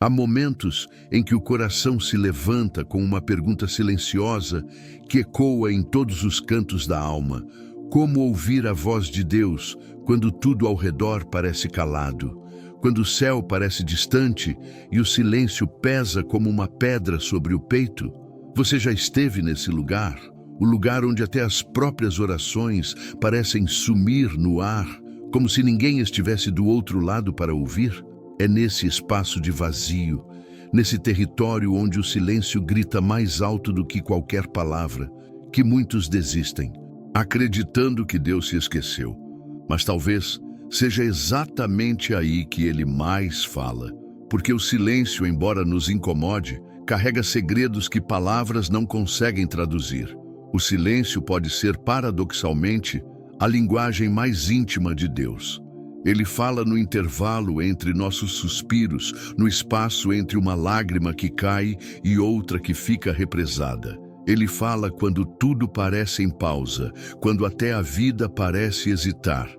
Há momentos em que o coração se levanta com uma pergunta silenciosa que ecoa em todos os cantos da alma. Como ouvir a voz de Deus quando tudo ao redor parece calado? Quando o céu parece distante e o silêncio pesa como uma pedra sobre o peito? Você já esteve nesse lugar? O lugar onde até as próprias orações parecem sumir no ar, como se ninguém estivesse do outro lado para ouvir? É nesse espaço de vazio, nesse território onde o silêncio grita mais alto do que qualquer palavra, que muitos desistem, acreditando que Deus se esqueceu. Mas talvez seja exatamente aí que ele mais fala, porque o silêncio, embora nos incomode, carrega segredos que palavras não conseguem traduzir. O silêncio pode ser, paradoxalmente, a linguagem mais íntima de Deus. Ele fala no intervalo entre nossos suspiros, no espaço entre uma lágrima que cai e outra que fica represada. Ele fala quando tudo parece em pausa, quando até a vida parece hesitar.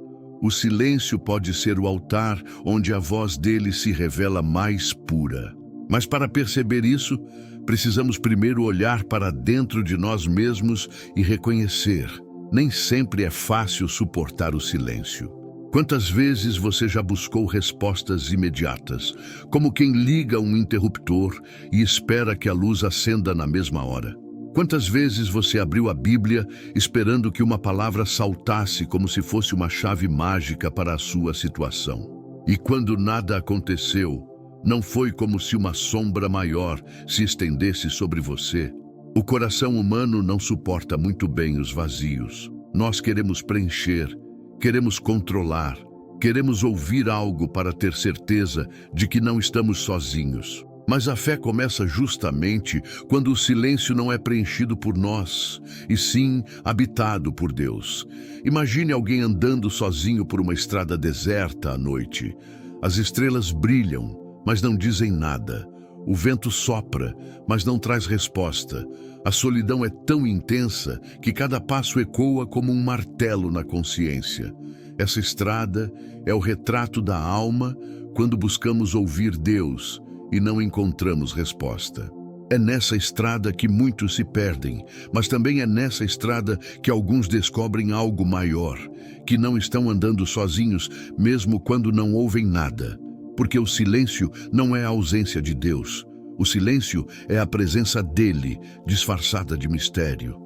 O silêncio pode ser o altar onde a voz dele se revela mais pura. Mas para perceber isso, precisamos primeiro olhar para dentro de nós mesmos e reconhecer. Nem sempre é fácil suportar o silêncio. Quantas vezes você já buscou respostas imediatas, como quem liga um interruptor e espera que a luz acenda na mesma hora? Quantas vezes você abriu a Bíblia esperando que uma palavra saltasse como se fosse uma chave mágica para a sua situação? E quando nada aconteceu, não foi como se uma sombra maior se estendesse sobre você? O coração humano não suporta muito bem os vazios. Nós queremos preencher, queremos controlar, queremos ouvir algo para ter certeza de que não estamos sozinhos. Mas a fé começa justamente quando o silêncio não é preenchido por nós, e sim habitado por Deus. Imagine alguém andando sozinho por uma estrada deserta à noite. As estrelas brilham, mas não dizem nada. O vento sopra, mas não traz resposta. A solidão é tão intensa que cada passo ecoa como um martelo na consciência. Essa estrada é o retrato da alma quando buscamos ouvir Deus e não encontramos resposta. É nessa estrada que muitos se perdem, mas também é nessa estrada que alguns descobrem algo maior, que não estão andando sozinhos, mesmo quando não ouvem nada. Porque o silêncio não é a ausência de Deus. O silêncio é a presença dele, disfarçada de mistério.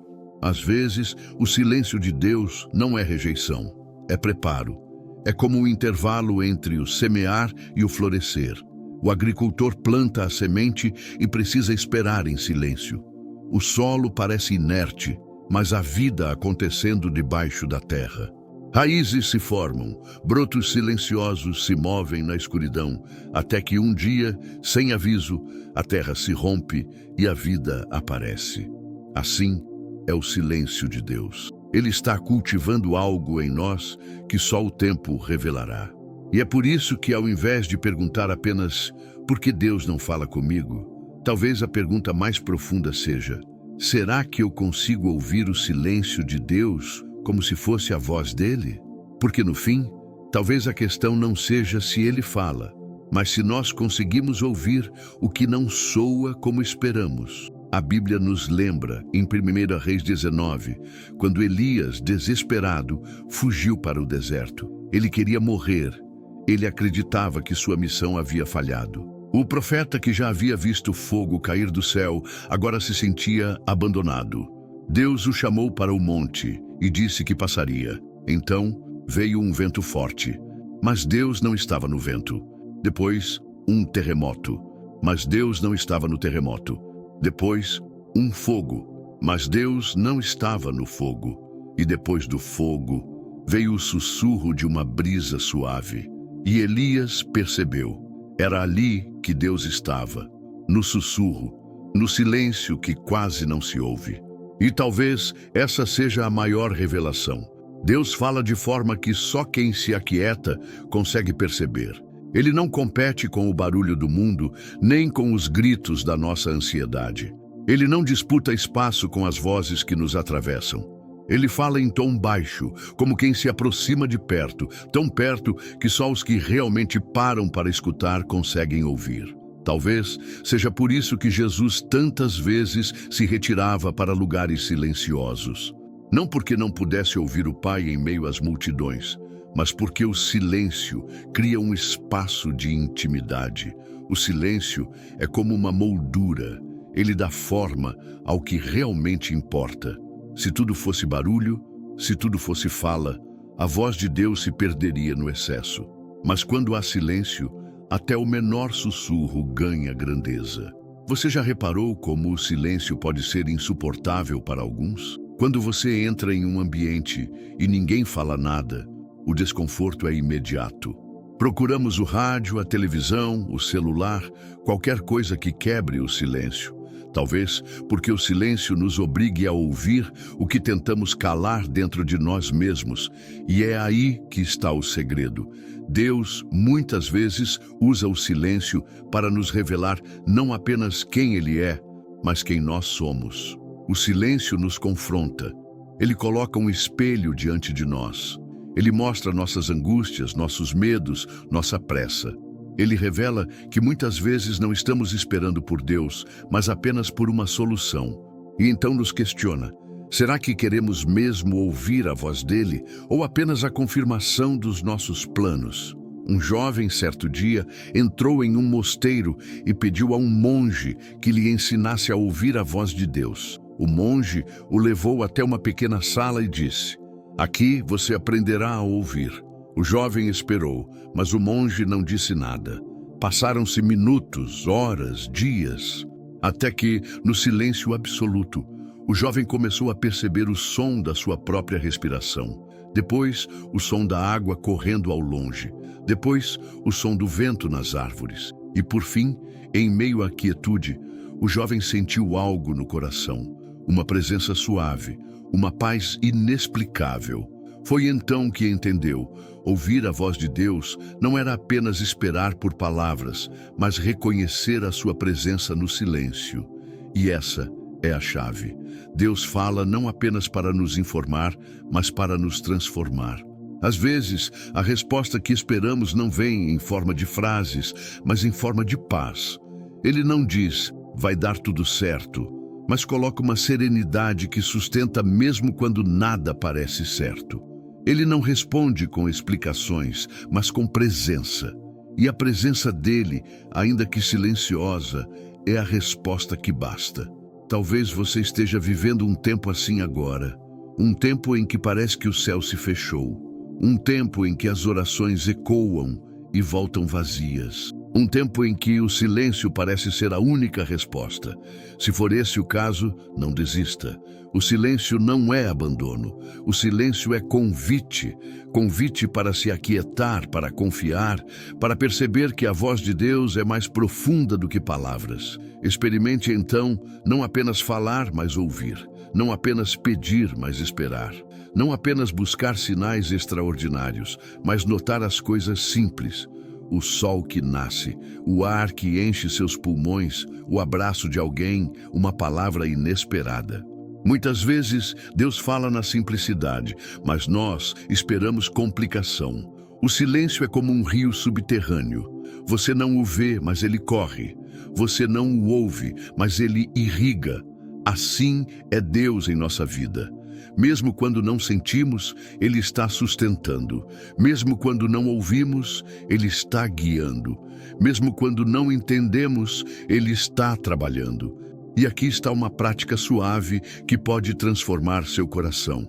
Às vezes, o silêncio de Deus não é rejeição, é preparo. É como o intervalo entre o semear e o florescer. O agricultor planta a semente e precisa esperar em silêncio. O solo parece inerte, mas há vida acontecendo debaixo da terra. Raízes se formam, brotos silenciosos se movem na escuridão, até que um dia, sem aviso, a terra se rompe e a vida aparece. Assim é o silêncio de Deus. Ele está cultivando algo em nós que só o tempo revelará. E é por isso que, ao invés de perguntar apenas "por que Deus não fala comigo?", talvez a pergunta mais profunda seja: será que eu consigo ouvir o silêncio de Deus como se fosse a voz dele? Porque no fim, talvez a questão não seja se ele fala, mas se nós conseguimos ouvir o que não soa como esperamos. A Bíblia nos lembra, em 1 Reis 19, quando Elias, desesperado, fugiu para o deserto. Ele queria morrer. Ele acreditava que sua missão havia falhado. O profeta, que já havia visto fogo cair do céu, agora se sentia abandonado. Deus o chamou para o monte e disse que passaria. Então veio um vento forte, mas Deus não estava no vento. Depois, um terremoto, mas Deus não estava no terremoto. Depois, um fogo, mas Deus não estava no fogo. E depois do fogo, veio o sussurro de uma brisa suave. E Elias percebeu. Era ali que Deus estava, no sussurro, no silêncio que quase não se ouve. E talvez essa seja a maior revelação. Deus fala de forma que só quem se aquieta consegue perceber. Ele não compete com o barulho do mundo, nem com os gritos da nossa ansiedade. Ele não disputa espaço com as vozes que nos atravessam. Ele fala em tom baixo, como quem se aproxima de perto, tão perto que só os que realmente param para escutar conseguem ouvir. Talvez seja por isso que Jesus tantas vezes se retirava para lugares silenciosos. Não porque não pudesse ouvir o Pai em meio às multidões, mas porque o silêncio cria um espaço de intimidade. O silêncio é como uma moldura, ele dá forma ao que realmente importa. Se tudo fosse barulho, se tudo fosse fala, a voz de Deus se perderia no excesso. Mas quando há silêncio, até o menor sussurro ganha grandeza. Você já reparou como o silêncio pode ser insuportável para alguns? Quando você entra em um ambiente e ninguém fala nada, o desconforto é imediato. Procuramos o rádio, a televisão, o celular, qualquer coisa que quebre o silêncio. Talvez porque o silêncio nos obrigue a ouvir o que tentamos calar dentro de nós mesmos. E é aí que está o segredo. Deus, muitas vezes, usa o silêncio para nos revelar não apenas quem Ele é, mas quem nós somos. O silêncio nos confronta. Ele coloca um espelho diante de nós. Ele mostra nossas angústias, nossos medos, nossa pressa. Ele revela que muitas vezes não estamos esperando por Deus, mas apenas por uma solução. E então nos questiona: será que queremos mesmo ouvir a voz dele ou apenas a confirmação dos nossos planos? Um jovem, certo dia, entrou em um mosteiro e pediu a um monge que lhe ensinasse a ouvir a voz de Deus. O monge o levou até uma pequena sala e disse: aqui você aprenderá a ouvir. O jovem esperou, mas o monge não disse nada. Passaram-se minutos, horas, dias, até que, no silêncio absoluto, o jovem começou a perceber o som da sua própria respiração. Depois, o som da água correndo ao longe. Depois, o som do vento nas árvores. E, por fim, em meio à quietude, o jovem sentiu algo no coração. Uma presença suave, uma paz inexplicável. Foi então que entendeu: ouvir a voz de Deus não era apenas esperar por palavras, mas reconhecer a sua presença no silêncio. E essa é a chave. Deus fala não apenas para nos informar, mas para nos transformar. Às vezes, a resposta que esperamos não vem em forma de frases, mas em forma de paz. Ele não diz: vai dar tudo certo, mas coloca uma serenidade que sustenta mesmo quando nada parece certo. Ele não responde com explicações, mas com presença. E a presença dele, ainda que silenciosa, é a resposta que basta. Talvez você esteja vivendo um tempo assim agora. Um tempo em que parece que o céu se fechou. Um tempo em que as orações ecoam e voltam vazias. Um tempo em que o silêncio parece ser a única resposta. Se for esse o caso, não desista. O silêncio não é abandono. O silêncio é convite. Convite para se aquietar, para confiar, para perceber que a voz de Deus é mais profunda do que palavras. Experimente então não apenas falar, mas ouvir. Não apenas pedir, mas esperar. Não apenas buscar sinais extraordinários, mas notar as coisas simples. O sol que nasce, o ar que enche seus pulmões, o abraço de alguém, uma palavra inesperada. Muitas vezes, Deus fala na simplicidade, mas nós esperamos complicação. O silêncio é como um rio subterrâneo. Você não o vê, mas ele corre. Você não o ouve, mas ele irriga. Assim é Deus em nossa vida. Mesmo quando não sentimos, Ele está sustentando. Mesmo quando não ouvimos, Ele está guiando. Mesmo quando não entendemos, Ele está trabalhando. E aqui está uma prática suave que pode transformar seu coração.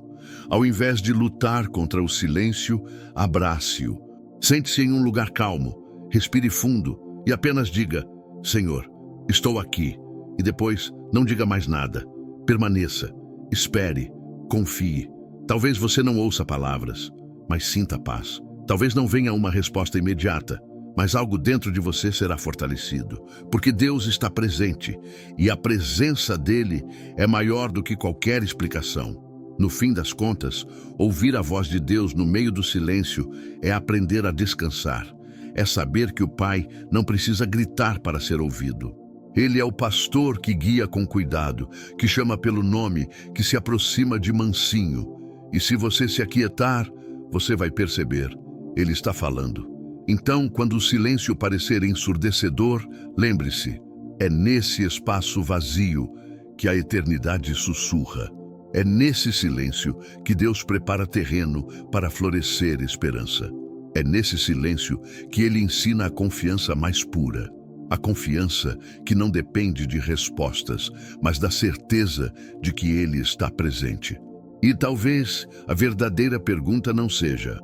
Ao invés de lutar contra o silêncio, abrace-o. Sente-se em um lugar calmo, respire fundo e apenas diga: Senhor, estou aqui. E depois, não diga mais nada. Permaneça, espere. Confie. Talvez você não ouça palavras, mas sinta a paz. Talvez não venha uma resposta imediata, mas algo dentro de você será fortalecido, porque Deus está presente, e a presença dele é maior do que qualquer explicação. No fim das contas, ouvir a voz de Deus no meio do silêncio é aprender a descansar. É saber que o Pai não precisa gritar para ser ouvido. Ele é o pastor que guia com cuidado, que chama pelo nome, que se aproxima de mansinho. E se você se aquietar, você vai perceber, ele está falando. Então, quando o silêncio parecer ensurdecedor, lembre-se, é nesse espaço vazio que a eternidade sussurra. É nesse silêncio que Deus prepara terreno para florescer esperança. É nesse silêncio que Ele ensina a confiança mais pura. A confiança que não depende de respostas, mas da certeza de que Ele está presente. E talvez a verdadeira pergunta não seja: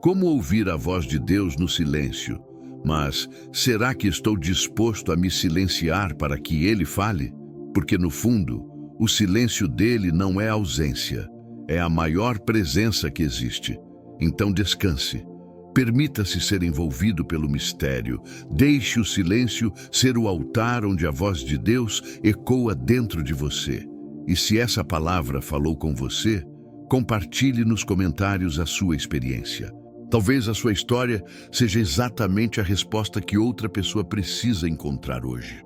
como ouvir a voz de Deus no silêncio? Mas, será que estou disposto a me silenciar para que Ele fale? Porque, no fundo, o silêncio dele não é ausência, é a maior presença que existe. Então descanse. Permita-se ser envolvido pelo mistério. Deixe o silêncio ser o altar onde a voz de Deus ecoa dentro de você. E se essa palavra falou com você, compartilhe nos comentários a sua experiência. Talvez a sua história seja exatamente a resposta que outra pessoa precisa encontrar hoje.